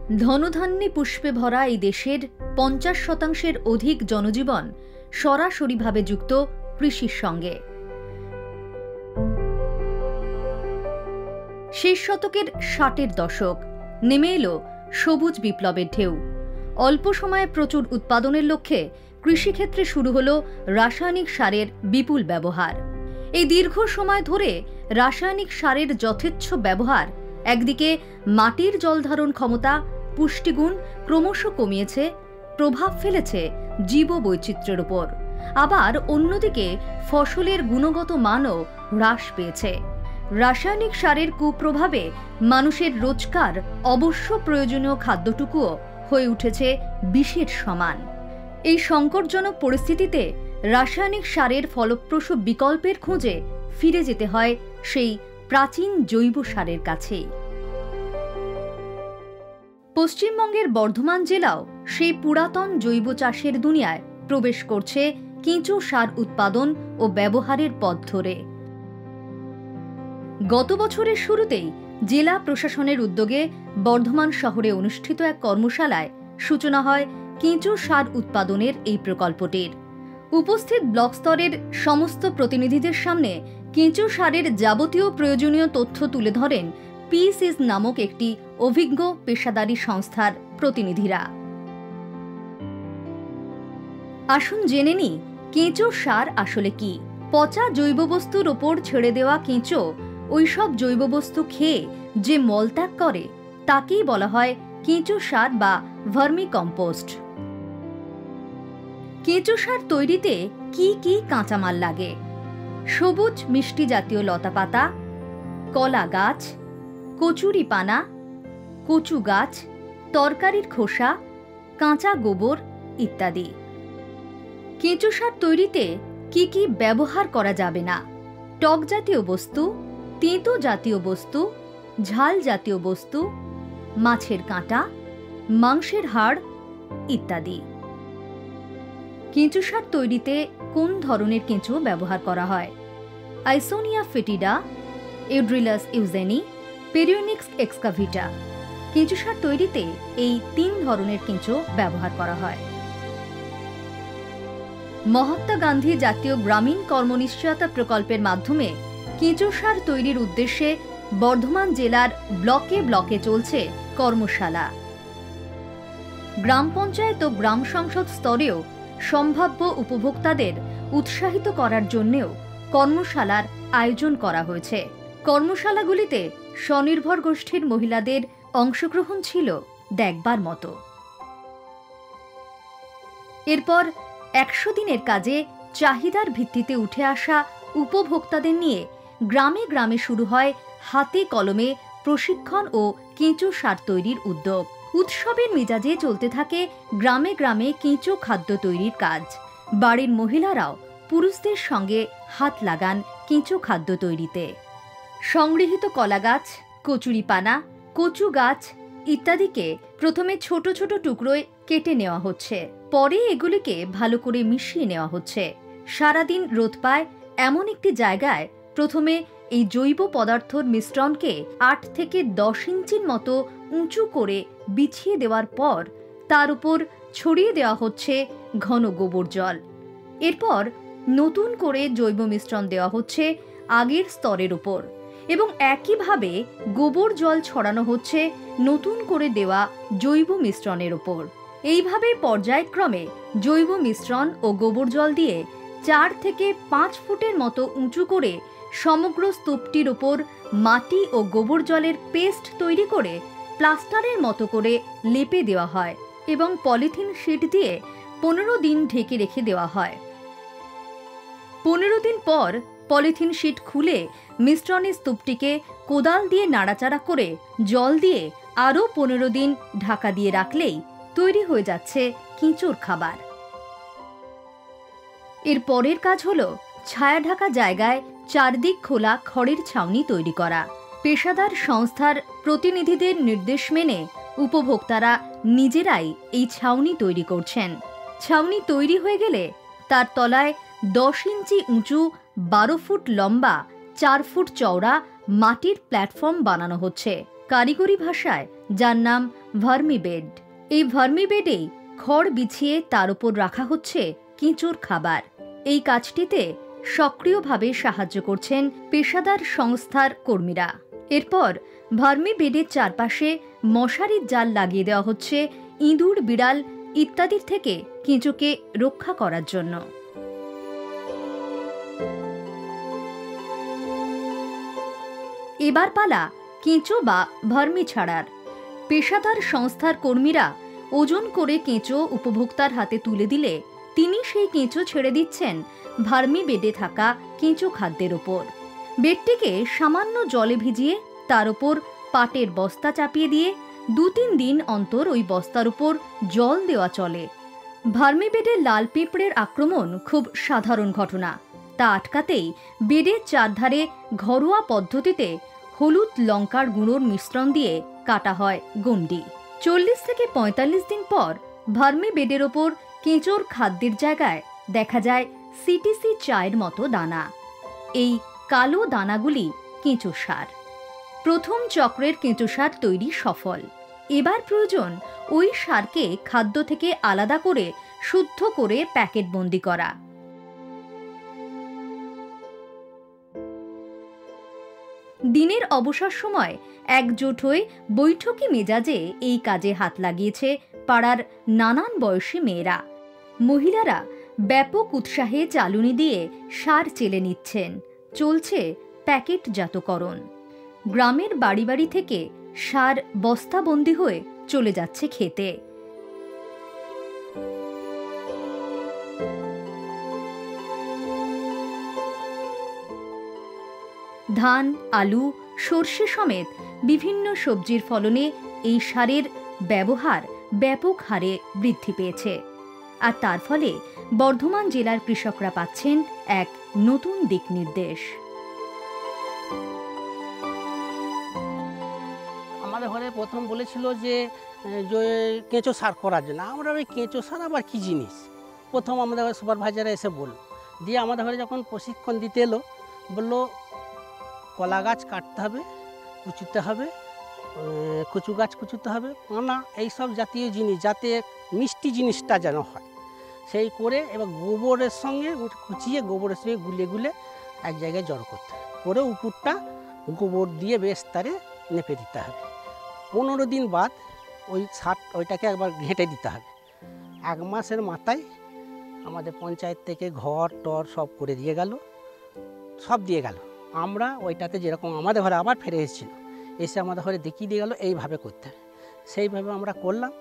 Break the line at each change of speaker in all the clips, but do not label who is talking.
ধনধান্যে পুষ্পে ভরা এই দেশের ৫০% অধিক জনজীবন সরাসরিভাবে যুক্ত কৃষির সঙ্গে। শেষ শতকের ৬০-এর দশক নেমে এলো সবুজ বিপ্লবের ঢেউ। অল্প সময়ে প্রচুর উৎপাদনের লক্ষ্যে কৃষিক্ষেত্রে শুরু হলো রাসায়নিক সারের বিপুল ব্যবহার। এই দীর্ঘ সময় ধরে রাসায়নিক সারের যথেচ্ছ ব্যবহার একদিকে মাটির জলধারণ ক্ষমতা, পুষ্টিগুণ ক্রমশ কমিয়েছে, প্রভাব ফেলেছে জীববৈচিত্র্যের উপর। আবার অন্যদিকে ফসলের গুণগত মানও হ্রাস পেয়েছে। রাসায়নিক সারের কুপ্রভাবে মানুষের রোজকার অবশ্য প্রয়োজনীয় খাদ্যটুকুও হয়ে উঠেছে বিষের সমান। এই সংকটজনক পরিস্থিতিতে রাসায়নিক সারের ফলপ্রসূ বিকল্পের খোঁজে ফিরে যেতে হয় সেই প্রাচীন জৈব সারের কাছেই। পশ্চিমবঙ্গের বর্ধমান জেলাও সেই পুরাতন জৈব চাষের দুনিয়ায় প্রবেশ করছে কেঁচো সার উৎপাদন ও ব্যবহারের পথ ধরে। গত বছরের শুরুতেই জেলা প্রশাসনের উদ্যোগে বর্ধমান শহরে অনুষ্ঠিত এক কর্মশালায় সূচনা হয় কেঁচো সার উৎপাদনের এই প্রকল্পটির। উপস্থিত ব্লক স্তরের সমস্ত প্রতিনিধিদের সামনে কেঁচো সারের যাবতীয় প্রয়োজনীয় তথ্য তুলে ধরেন পিসিস নামক একটি অভিজ্ঞ পেশাদারী সংস্থার প্রতিনিধিরা। আসুন জেনে নিই কেঁচো সার আসলে কি। পচা জৈববস্তুর ওপর ছেড়ে দেওয়া কেঁচো ওইসব জৈববস্তু খেয়ে যে মলত্যাগ করে তাকেই বলা হয় কেঁচো সার বা ভার্মি কম্পোস্ট। কেঁচো সার তৈরিতে কি কি কাঁচামাল লাগে? সবুজ মিষ্টি জাতীয় লতাপাতা, কলা গাছ, কচুরি পানা, কচু গাছ, তরকারির খোসা, কাঁচা গোবর ইত্যাদি। কেঁচো সার তৈরিতে কি কি ব্যবহার করা যাবে না? টক জাতীয় বস্তু, তেঁতো জাতীয় বস্তু, ঝাল জাতীয় বস্তু, মাছের কাঁটা, মাংসের হাড় ইত্যাদি। কেঁচো সার তৈরিতে কোন ধরনের কেঁচো ব্যবহার করা হয়? আইসোনিয়া ফেটিডা, ইউড্রিলাস ইউজেনি, পেরিওনিক্স এক্সকাভিটা। কেঁচো সার তৈরিতে এই ৩ ধরনের কেঁচো ব্যবহার করা হয়। মহাত্মা গান্ধী জাতীয় গ্রামীণ কর্মনিশ্চয়তা প্রকল্পের মাধ্যমে কেঁচো সার তৈরির উদ্দেশ্যে বর্ধমান জেলার ব্লকে ব্লকে চলছে কর্মশালা। গ্রাম পঞ্চায়েত ও গ্রাম সংসদ স্তরেও সম্ভাব্য উপভোক্তাদের উৎসাহিত করার জন্যেও কর্মশালার আয়োজন করা হয়েছে। কর্মশালাগুলিতে স্বনির্ভর গোষ্ঠীর মহিলাদের অংশগ্রহণ ছিল দেখবার মতো। এরপর ১০০ দিনের কাজে চাহিদার ভিত্তিতে উঠে আসা উপভোক্তাদের নিয়ে গ্রামে গ্রামে শুরু হয় হাতে কলমে প্রশিক্ষণ ও কেঁচো সার তৈরির উদ্যোগ। উৎসবের মেজাজে চলতে থাকে গ্রামে গ্রামে কেঁচো খাদ্য তৈরির কাজ। বাড়ির মহিলারাও পুরুষদের সঙ্গে হাত লাগান কেঁচো খাদ্য তৈরিতে। সংগৃহীত কলা গাছ, কচুরি পানা, কচু গাছ ইত্যাদিকে প্রথমে ছোট ছোট টুকরোয় কেটে নেওয়া হচ্ছে, পরে এগুলিকে ভালো করে মিশিয়ে নেওয়া হচ্ছে। সারাদিন রোদ পায় এমন একটি জায়গায় প্রথমে এই জৈব পদার্থর মিশ্রণকে ৮ থেকে ১০ ইঞ্চির মতো উঁচু করে বিছিয়ে দেওয়ার পর তার উপর ছড়িয়ে দেওয়া হচ্ছে ঘন গোবর জল। এরপর নতুন করে জৈব মিশ্রণ দেওয়া হচ্ছে আগের স্তরের উপর এবং একইভাবে গোবর জল ছড়ানো হচ্ছে নতুন করে দেওয়া জৈব মিশ্রণের উপর। এইভাবে পর্যায়ক্রমে জৈব মিশ্রণ ও গোবর জল দিয়ে ৪ থেকে ৫ ফুটের মতো উঁচু করে সমগ্র স্তূপটির ওপর মাটি ও গোবর জলের পেস্ট তৈরি করে প্লাস্টারের মতো করে লেপে দেওয়া হয় এবং পলিথিন শিট দিয়ে ১৫ দিন ঢেকে রেখে দেওয়া হয়। ১৫ দিন পর পলিথিন শিট খুলে মিশ্রণের স্তূপটিকে কোদাল দিয়ে নাড়াচাড়া করে জল দিয়ে আরও ১৫ দিন ঢাকা দিয়ে রাখলেই তৈরি হয়ে যাচ্ছে কেঁচোর খাবার। এর পরের কাজ হলো ছায়া ঢাকা জায়গায় চারদিক খোলা খড়ের ছাউনি তৈরি করা। পেশাদার সংস্থার প্রতিনিধিদের নির্দেশ মেনে উপভোক্তারা নিজেরাই এই ছাউনি তৈরি করছেন। ছাউনি তৈরি হয়ে গেলে তার তলায় ১০ ইঞ্চি উঁচু ১২ ফুট লম্বা ৪ ফুট চওড়া মাটির প্ল্যাটফর্ম বানানো হচ্ছে। কারিগরি ভাষায় যার নাম ভার্মিবেড। এই ভার্মিবেডেই খড় বিছিয়ে তার উপর রাখা হচ্ছে কেঁচোর খাবার। এই কাজটিতে সক্রিয়ভাবে সাহায্য করছেন পেশাদার সংস্থার কর্মীরা। এরপর ভার্মিবেডের চারপাশে মশারির জাল লাগিয়ে দেওয়া হচ্ছে ইঁদুর, বিড়াল ইত্যাদির থেকে কেঁচোকে রক্ষা করার জন্য। এবার পালা কেঁচো বা ভার্মি ছাড়ার। পেশাদার সংস্থার কর্মীরা ওজন করে কেঁচো উপভোক্তার হাতে তুলে দিলে তিনি সেই কেঁচো ছেড়ে দিচ্ছেন ভার্মি বেডে থাকা কেঁচো খাদ্যের ওপর। বেডটিকে সামান্য জলে ভিজিয়ে তার ওপর পাটের বস্তা চাপিয়ে দিয়ে 2-3 দিন অন্তর ওই বস্তার উপর জল দেওয়া চলে। ভার্মি বেডে লাল পিঁপড়ের আক্রমণ খুব সাধারণ ঘটনা। তা আটকাতেই বেডের চারধারে ঘরোয়া পদ্ধতিতে হলুদ লঙ্কার গুঁড়োর মিশ্রণ দিয়ে কাটা হয় গণ্ডি। 40 থেকে 45 দিন পর ভার্মি বেডের ওপর কেঁচোর খাদ্যের জায়গায় দেখা যায় সিটিসি চায়ের মতো দানা। এই কালো দানাগুলি কেঁচো সার। প্রথম চক্রের কেঁচো সার তৈরি সফল। এবার প্রয়োজন ওই সারকে খাদ্য থেকে আলাদা করে শুদ্ধ করে প্যাকেটবন্দি করা। দিনের অবসর সময় একজোট হয়ে বৈঠকি মেজাজে এই কাজে হাত লাগিয়েছে পাড়ার নানান বয়সী মেয়েরা। মহিলারা ব্যাপক উৎসাহে চালুনি দিয়ে সার চেলে নিচ্ছেন। চলছে প্যাকেটজাতকরণ। গ্রামের বাড়ি বাড়ি থেকে সার বস্তাবন্দি হয়ে চলে যাচ্ছে খেতে। ধান, আলু, সর্ষে সমেত বিভিন্ন সবজির ফলনে এই সারের ব্যবহার ব্যাপক হারে বৃদ্ধি পেয়েছে। আর তার ফলে বর্ধমান জেলার কৃষকরা পাচ্ছেন এক নতুন দিক নির্দেশ।
আমাদের ঘরে প্রথম বলেছিল যে কেঁচো সার করার জন্য। আমরা ওই কেঁচো সার আবার কী জিনিস প্রথম আমাদের ঘরে সুপারভাইজার এসে বলল। দিয়ে আমাদের ঘরে যখন প্রশিক্ষণ দিতে এলো, বললো কলা গাছ কাটতে হবে, কুচুতে হবে, কচু গাছ কুচুতে হবে, পানা, এইসব জাতীয় জিনিস, যাতে মিষ্টি জিনিসটা যেন হয় সেই করে, এবার গোবরের সঙ্গে কুচিয়ে গোবরের সঙ্গে গুলে গুলে এক জায়গায় জড়ো করতে হবে, করে উপরটা গোবর দিয়ে বেশ তারে নেপে দিতে হবে। 15 দিন বাদ ওই সার ওইটাকে একবার ঘেঁটে দিতে হবে। 1 মাসের মাথায় আমাদের পঞ্চায়েত থেকে ঘর টর সব করে দিয়ে গেল, সব দিয়ে গেল। আমরা ওইটাতে যেরকম আমাদের ঘরে আবার ফিরে এসেছিল, এসে আমাদের ঘরে দেখিয়ে দিয়ে গেল এইভাবে করতে হবে। সেইভাবে আমরা করলাম।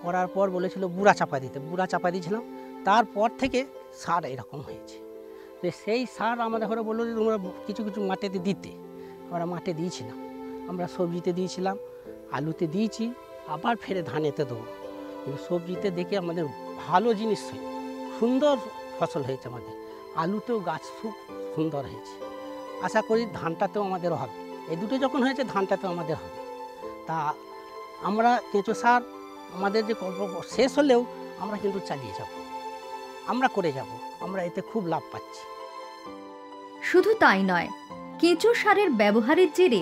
করার পর বলেছিল বুড়া চাপা দিতে, বুড়া চাপা দিয়েছিলাম। তারপর থেকে সার এরকম হয়েছে। তো সেই সার আমাদের ঘরে বললো যে তোমরা কিছু কিছু মাটিতে দিতে। আমরা মাঠে দিয়েছিলাম, আমরা সবজিতে দিয়েছিলাম, আলুতে দিয়েছি, আবার ফেরে ধানেতে দেবো। কিন্তু সবজিতে দেখে আমাদের ভালো জিনিস, সুন্দর ফসল হয়েছে। আমাদের আলুতেও গাছ খুব সুন্দর হয়েছে। আশা করি ধানটাতেও আমাদের হবে। এই দুটো যখন হয়েছে ধানটাতেও আমাদের হবে। তা আমরা কেঁচো সার আমাদের যে গল্প শেষ হলেও আমরা কিন্তু চালিয়ে যাব, আমরা করে যাব। আমরা এতে খুব লাভ পাচ্ছি।
শুধু তাই নয়, কেঁচো সারের ব্যবহারের জেরে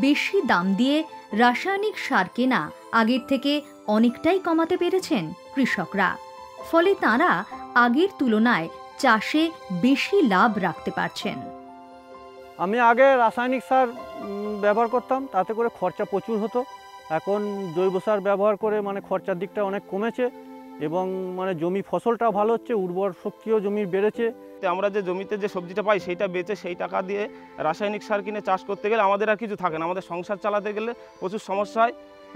বেশি দাম দিয়ে রাসায়নিক সার কেনা আগের থেকে অনেকটাই কমাতে পেরেছেন কৃষকরা। ফলে তাঁরা আগের তুলনায় চাষে বেশি লাভ রাখতে পারছেন।
আমি আগে রাসায়নিক সার ব্যবহার করতাম, তাতে করে খরচা প্রচুর হতো। এখন জৈব সার ব্যবহার করে খরচার দিকটা অনেক কমেছে এবং জমি ফসলটাও ভালো হচ্ছে, উর্বর শক্তিও জমির বেড়েছে।
আমরা যে জমিতে যে সবজিটা পাই সেইটা বেচে সেই টাকা দিয়ে রাসায়নিক সার কিনে চাষ করতে গেলে আমাদের আর কিছু থাকে না। আমাদের সংসার চালাতে গেলে প্রচুর সমস্যা হয়,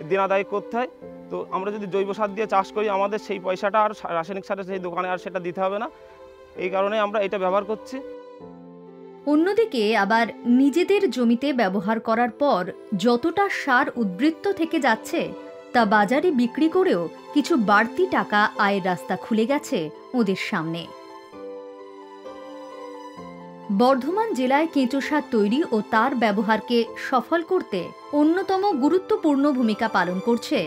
দিনাদায়ী করতে হয়। তো আমরা যদি জৈব সার দিয়ে চাষ করি, আমাদের সেই পয়সাটা আর রাসায়নিক সারের সেই দোকানে আর সেটা দিতে হবে না। এই কারণে আমরা এটা ব্যবহার করছি।
অন্যদিকে আবার নিজেদের জমিতে ব্যবহার করার পর যতটা সার উদ্বৃত্ত থেকে যাচ্ছে, তা বাজারে বিক্রি করেও কিছু বাড়তি টাকা আয়ের রাস্তা খুলে গেছে ওদের সামনে। বর্ধমান জেলায় কেঁচো সার তৈরি ও তার ব্যবহারকে সফল করতে অন্যতম গুরুত্বপূর্ণ ভূমিকা পালন করছে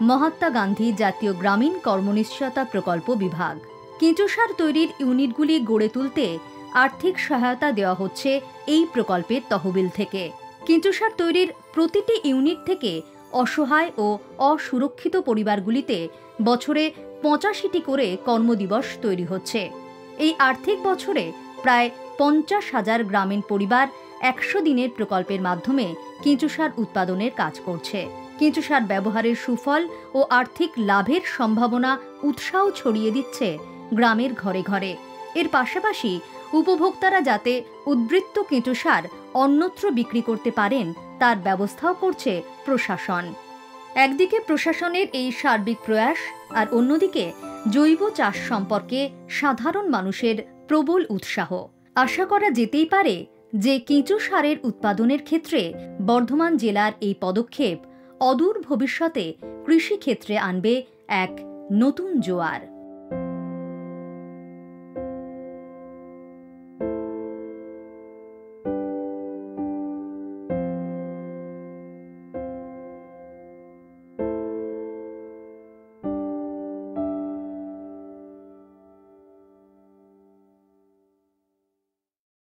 মহাত্মা গান্ধী জাতীয় গ্রামীণ কর্মনিশ্চয়তা প্রকল্প বিভাগ। কেঁচো সার তৈরির ইউনিটগুলি গড়ে তুলতে আর্থিক সহায়তা দেওয়া হচ্ছে এই প্রকল্পের তহবিল থেকে। কেঁচো সার তৈরির প্রতিটি ইউনিট থেকে অসহায় ও অসুরক্ষিত পরিবারগুলিতে বছরে 85টি করে কর্মদিবস তৈরি হচ্ছে। এই আর্থিক বছরে প্রায় 50,000 গ্রামীণ পরিবার 100 দিনের প্রকল্পের মাধ্যমে কেঁচো সার উৎপাদনের কাজ করছে। কেঁচো সার ব্যবহারের সুফল ও আর্থিক লাভের সম্ভাবনা উৎসাহ ছড়িয়ে দিচ্ছে গ্রামের ঘরে ঘরে। এর পাশাপাশি উপভোক্তারা যাতে উদ্বৃত্ত কেঁচো সার অন্যত্র বিক্রি করতে পারেন তার ব্যবস্থাও করছে প্রশাসন। একদিকে প্রশাসনের এই সার্বিক প্রয়াস, আর অন্যদিকে জৈব চাষ সম্পর্কে সাধারণ মানুষের প্রবল উৎসাহ। আশা করা যেতেই পারে যে কেঁচো সারের উৎপাদনের ক্ষেত্রে বর্ধমান জেলার এই পদক্ষেপ অদূর ভবিষ্যতে কৃষিক্ষেত্রে আনবে এক নতুন জোয়ার।